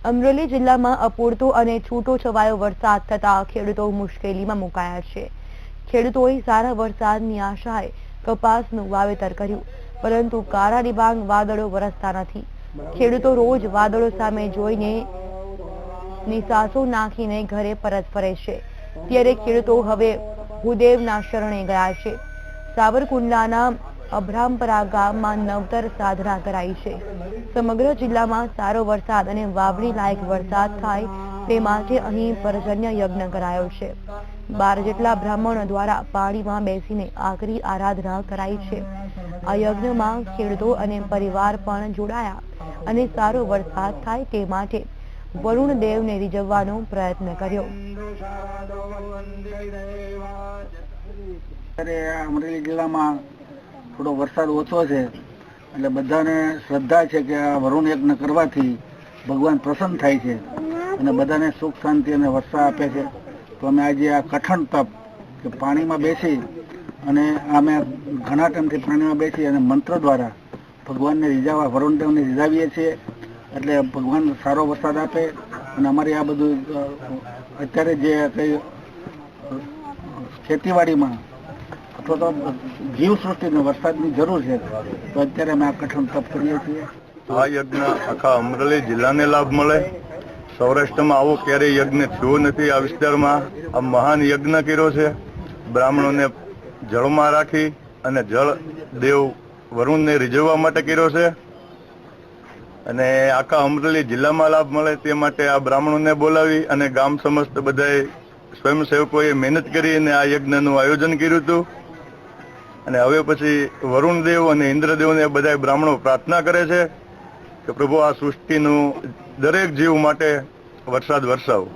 અમરેલી જિલ્લામાં અપૂરતો અને છૂટો છવાયો વરસાદ થતા ખેડૂતો મુશ્કેલીમાં મુકાયા છે। ખેડૂતોએ સારા વરસાદની આશાએ કપાસનું વાવેતર કર્યું, પરંતુ કાળા ડિબાંગ વાદળો વરસતા નથી। ખેડૂતો રોજ વાદળો સામે જોઈને નિસાસો નાખીને ઘરે પરત ફરે છે, ત્યારે ખેડૂતો હવે ભૂદેવના શરણે ગયા છે। સાવરકુંડલાના અબ્રામપરા ગામમાં નવતર સાધના કરાઈ છે। સમગ્ર જિલ્લામાં સારો વરસાદ અને વાવણી લાયક વરસાદ થાય તે માટે અહીં પર્જન્ય યજ્ઞ કરાયો છે। 12 જેટલા બ્રાહ્મણો દ્વારા પાણીમાં બેસીને આકરી આરાધના કરાઈ છે। આ યજ્ઞમાં ખેડૂતો અને પરિવાર પણ જોડાયા અને સારો વરસાદ થાય તે માટે વરુણ દેવને રીઝવવાનો પ્રયત્ન કર્યો। અમરેલી જિલ્લામાં થોડો વરસાદ ઓછો છે, એટલે બધાને શ્રદ્ધા છે કે આ વરુણ યજ્ઞ કરવાથી ભગવાન પ્રસન્ન થાય છે અને બધાને સુખ શાંતિ અને વર્ષા આપે છે। તો અમે આજે આ કઠણ તપ કે પાણીમાં બેસી અને અમે ઘણા ટાઈમથી પાણીમાં બેસી અને મંત્ર દ્વારા ભગવાનને રીઝાવવા, વરુણ દેવને રીઝાવીએ છીએ, એટલે ભગવાન સારો વરસાદ આપે અને અમારી આ બધું અત્યારે જે કંઈ ખેતીવાડીમાં અથવા તો જીવસૃષ્ટિને વરસાદની જરૂર છે, તો અત્યારે અમે આ કઠણ તપ કરીએ છીએ। આ યજ્ઞ આખા અમરેલી જિલ્લાને લાભ મળે। સૌરાષ્ટ્રમાં આવો ક્યારેય યજ્ઞ થયો નથી। આ વિસ્તારમાં આ મહાન યજ્ઞ કર્યો છે। બ્રાહ્મણોને જળમાં રાખી અને જળ દેવ વરુણને રીઝવવા માટે કર્યો છે અને આખા અમરેલી જિલ્લામાં લાભ મળે તે માટે આ બ્રાહ્મણોને બોલાવી અને ગામ સમસ્ત બધાએ સ્વયંસેવકોએ મહેનત કરીને આ યજ્ઞનું આયોજન કર્યું હતું। અને હવે પછી વરુણદેવ અને ઇન્દ્રદેવને બધા બ્રાહ્મણો પ્રાર્થના કરે છે કે પ્રભુ આ સૃષ્ટિનું દરેક જીવ માટે વરસાદ વરસાવો।